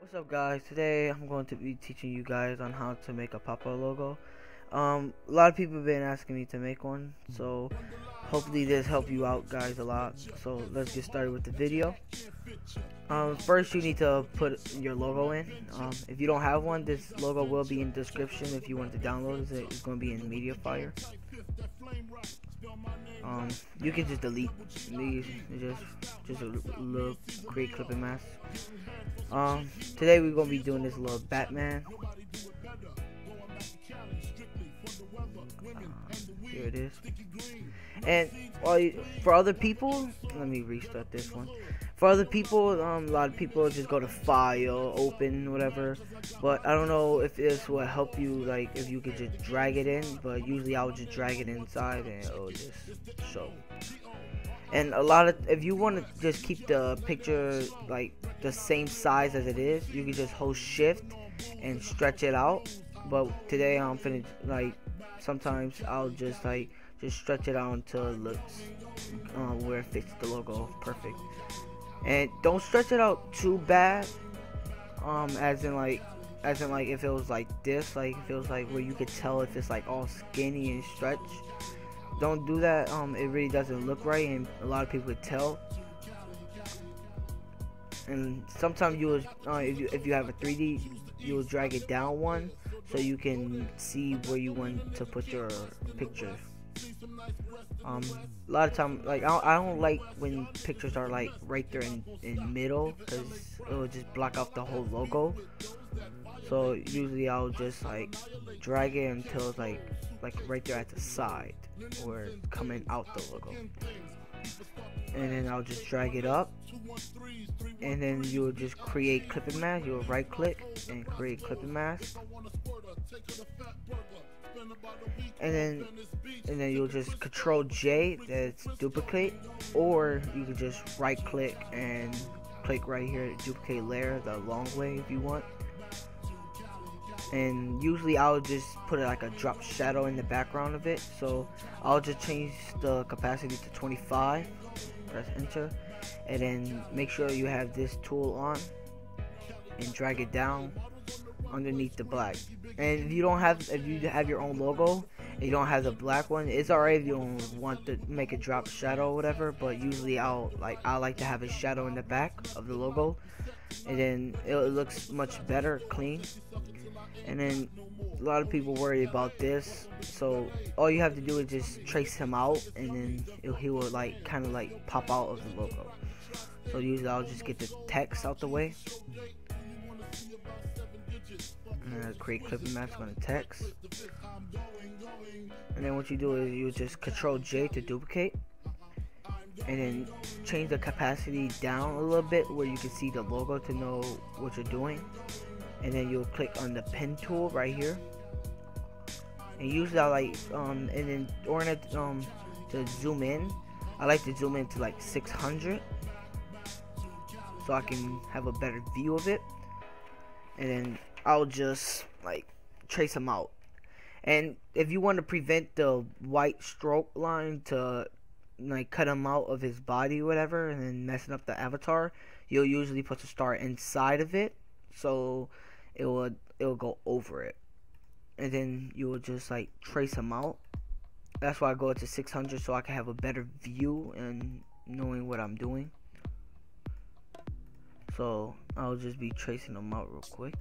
What's up guys, today I'm going to be teaching you guys on how to make a pop-up logo. A lot of people have been asking me to make one, so hopefully this help you out guys a lot. So let's get started with the video. First you need to put your logo in. If you don't have one, this logo will be in the description. If you want to download it, it's going to be in MediaFire. You can just delete these, just a little create clip and mask. Today we're gonna be doing this little Batman. Here it is. And for other people, let me restart this one. For other people, a lot of people just go to File, Open, whatever. But I don't know if this will help you, like if you could just drag it in. But usually I would just drag it inside and it'll just show. And if you want to just keep the picture like the same size as it is, you can just hold Shift and stretch it out. But today I'm finna sometimes I'll just stretch it out until it looks where it fits the logo perfect. And don't stretch it out too bad, as in like if it was like this, like if it was like where you could tell if it's like all skinny and stretched. Don't do that. It really doesn't look right, and a lot of people could tell. And sometimes you will, if you have a 3D, you will drag it down one so you can see where you want to put your picture. A lot of time, like I don't like when pictures are like right there in middle, because it will just block out the whole logo. So usually I'll just like drag it until it's like right there at the side or coming out the logo, and then I'll just drag it up, and then you'll just create clip and mask. You'll right click and create clip and mask, and then you'll just Control J, that's duplicate, or you can just right click and click right here, duplicate layer the long way if you want. And usually I'll just put like a drop shadow in the background of it, so I'll just change the capacity to 25, press enter, and then make sure you have this tool on and drag it down underneath the black. And if you have your own logo and you don't have the black one, it's alright if you don't want to make a drop shadow or whatever, but usually I like to have a shadow in the back of the logo, and then it looks much better, clean. And then a lot of people worry about this, so all you have to do is just trace him out, and then he will kind of pop out of the logo. So usually I'll just get the text out the way, and create clip and mask on the text. And then what you do is you just Control J to duplicate, and then change the capacity down a little bit where you can see the logo to know what you're doing. And then you'll click on the pen tool right here, and usually I and then to zoom in, I like to zoom in to like 600 so I can have a better view of it. And then I'll just trace them out. And if you want to prevent the white stroke line to cut him out of his body or whatever, and then messing up the avatar, you'll usually put the star inside of it, so it will go over it, and then you will just trace them out. That's why I go to 600, so I can have a better view and knowing what I'm doing. So I'll just be tracing them out real quick.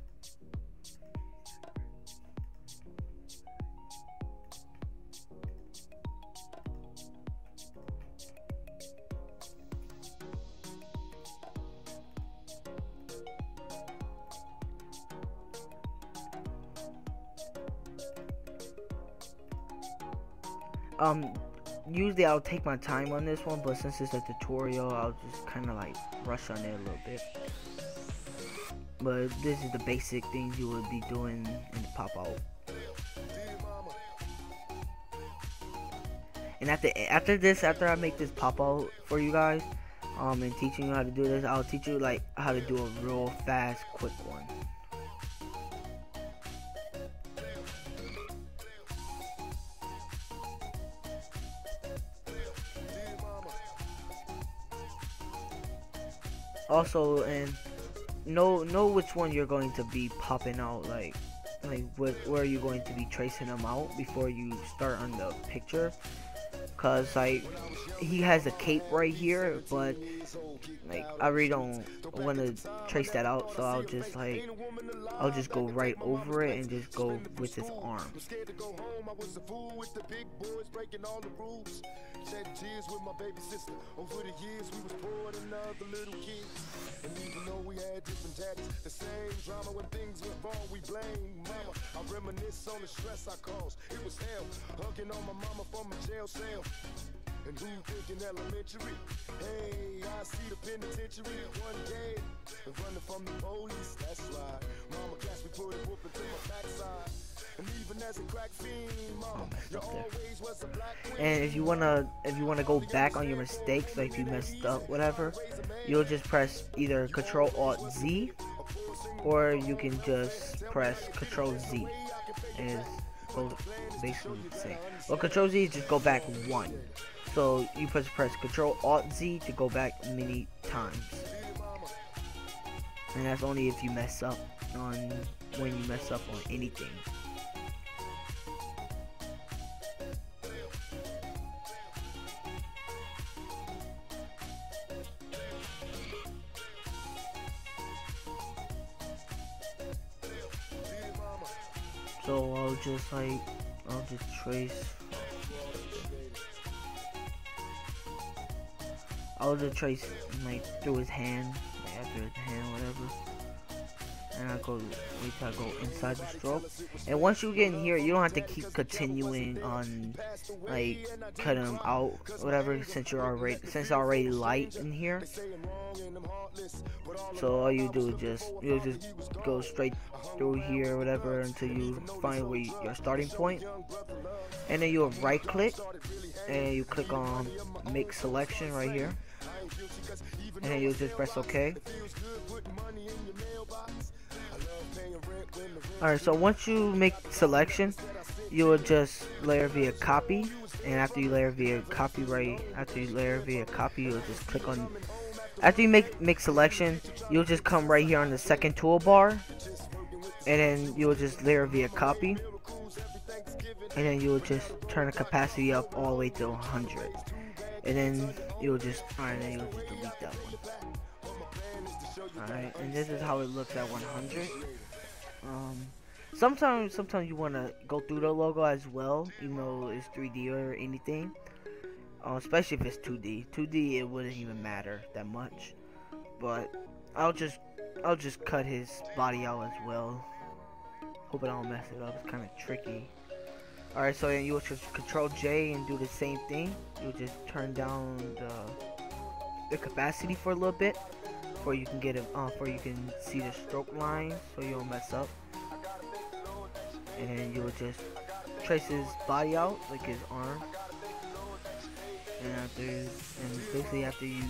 Usually I'll take my time on this one, but since it's a tutorial, I'll just kind of rush on it a little bit. But this is the basic things you would be doing in the pop-out. And after I make this pop-out for you guys, and teaching you how to do this, I'll teach you how to do a real fast, quick one. Also, and know which one you're going to be popping out, like where you're going to be tracing them out before you start on the picture. Cause like he has a cape right here, but like I really don't want to trace that out, so I'll just go right over it and just go with his arm. And even though we had different daddies, the same drama when things went wrong, we blame mama. I reminisce on the stress I caused. It was hell, hugging on my mama from a jail cell. And who thinking elementary? Hey, I see the penitentiary one day. And running from the police, that's right. Mama catch me put a whoop into my backside. And even as a crack fiend, mama, you always was a black queen. And if you wanna go back on your mistakes, like if you messed up, whatever, you'll just press either Control Alt Z, or you can just press Control Z, and it's both basically the same. Well, Control Z is just go back one, so you press Control Alt Z to go back many times, and that's only if you mess up on when you mess up on anything. So I'll just trace. I'll just trace like through his hand, like after his hand, whatever. And I'll wait till I go inside the stroke. And once you get in here, you don't have to keep continuing on like cutting them out, whatever, since it's already light in here. So all you do is you'll just go straight through here, whatever, until you find where your starting point. And then you'll right click and you click on make selection right here. And then you'll just press OK. Alright, so once you make selection, you will just layer via copy, and after you layer via copy, you'll just click on. After you make selection, you'll just come right here on the second toolbar, and then you'll just layer via copy, and then you'll just turn the capacity up all the way to 100, and then you'll just delete that one. Alright, and this is how it looks at 100. Sometimes you want to go through the logo as well, even though it's 3D or anything. Especially if it's 2D. 2D, it wouldn't even matter that much. But I'll just cut his body out as well. Hope I don't mess it up. It's kind of tricky. Alright, so then you'll just Control J and do the same thing. You'll just turn down the capacity for a little bit, before you can get it before you can see the stroke line, so you don't mess up. And then you will just trace his body out, like his arm. And basically after you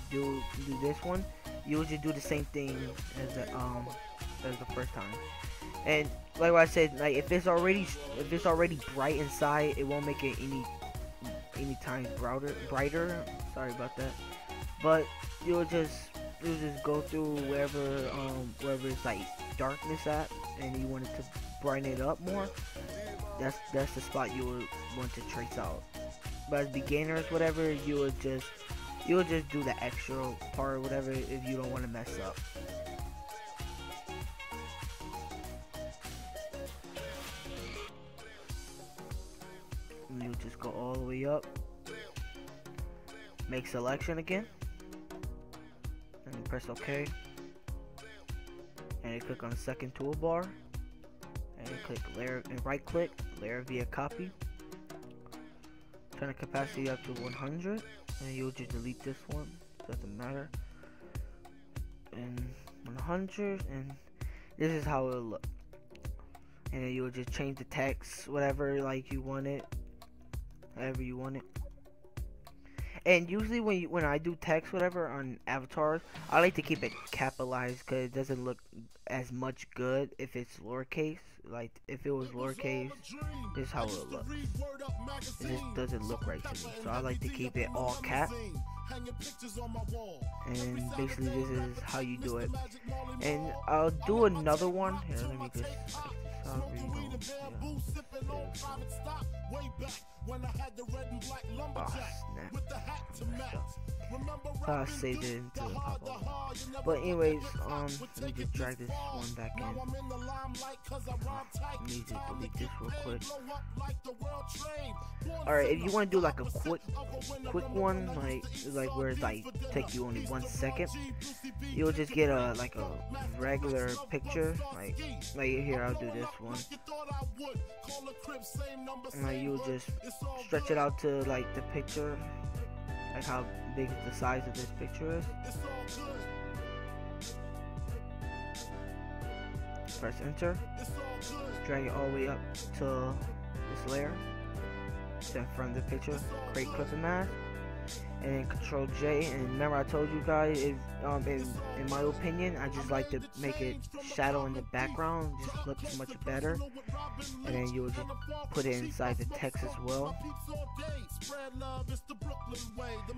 do this one, you will just do the same thing as the first time. And like what I said, like if it's already bright inside, it won't make it any time brighter. Sorry about that. But you'll just go through wherever it's like darkness at, and you want it to brighten it up more. That's the spot you would want to trace out. But as beginners, whatever, you'll just do the extra part or whatever if you don't want to mess up. And you'll just go all the way up, make selection again, and then press OK, and you click on the second toolbar, and you click layer and right click layer via copy, turn the capacity up to 100, and you'll just delete this one, doesn't matter, and 100, and this is how it'll look. And then you'll just change the text whatever like you want it, however you want it. And usually when I do text whatever on avatars, I like to keep it capitalized because it doesn't look as much good if it's lowercase. Like if it was lowercase, this is how it looks. It just doesn't look right to me. So I like to keep it all cap. And basically this is how you do it. And I'll do another one here. Let me just saved it into the pop-up. But anyways, let me just drag this one back in. Let me just delete this real quick. Alright, if you want to do like a quick one, like where it's like take you only 1 second, you'll just get a regular picture, like here. I'll do this one, and you'll just stretch it out to like the picture, like how big the size of this picture is. Press enter, drag it all the way up to this layer, then from the picture, create clipping mask, and then Control J. And remember, I told you guys, in my opinion, I just like to make it shadow in the background, just looks much better. And then you'll just put it inside the text as well.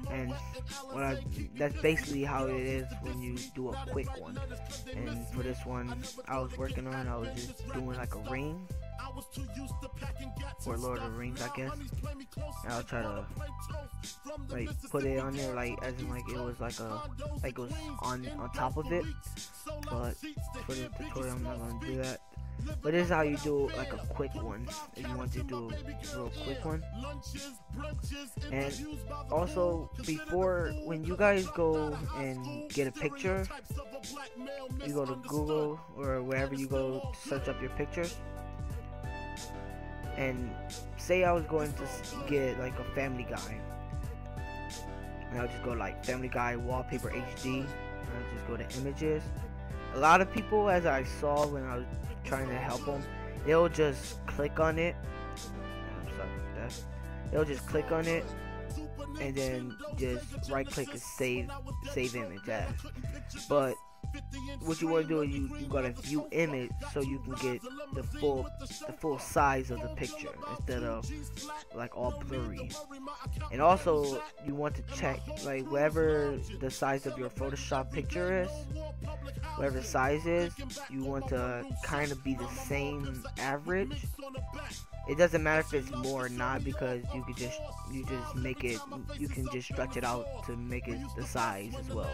And that's basically how it is when you do a quick one. And for this one I was working on, I was just doing like a ring, or Lord of the Rings, I guess. And I'll try to like put it on there, like as in like it was like it was on top of it. But for the tutorial I'm not gonna do that. But this is how you do like a quick one, if you want to do a real quick one. And also, before, when you guys go and get a picture, you go to Google or wherever you go to search up your pictures. And say I was going to get like a Family Guy, and I'll just go like Family Guy wallpaper HD, and I'll just go to images. A lot of people, as I saw when I was trying to help them, they'll just click on it. I'm sorry about that. They'll just click on it and then just right click and save image as. But what you want to do is you gotta view image, so you can get the full size of the picture instead of like all blurry. And also you want to check like whatever the size of your Photoshop picture is, whatever the size is, you want to kind of be the same average. It doesn't matter if it's more or not, because you just make it, you can just stretch it out to make it the size as well.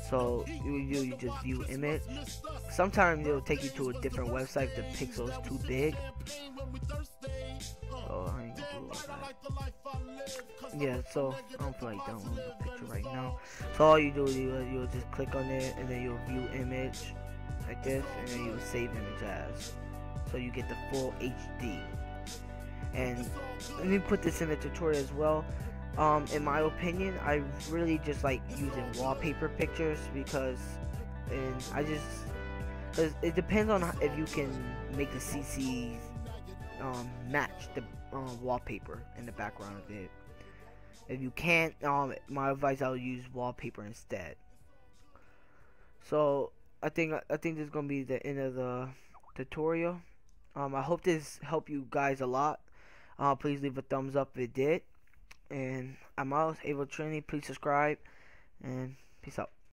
So you just view image. Sometimes it'll take you to a different website if the pixel is too big. So I ain't gonna do that. Yeah, so I don't feel like downloading the picture right now. So all you do is you'll just click on it, and then you'll view image like this, and then you'll save image as. So you get the full HD. And let me put this in the tutorial as well. In my opinion, I really just like using wallpaper pictures, because it depends on if you can make the CCs match the wallpaper in the background of it. If you can't, my advice, I'll use wallpaper instead. So I think this is gonna be the end of the tutorial. I hope this helped you guys a lot. Please leave a thumbs up if it did. And I'm AvoH Trinity. Please subscribe, and peace out.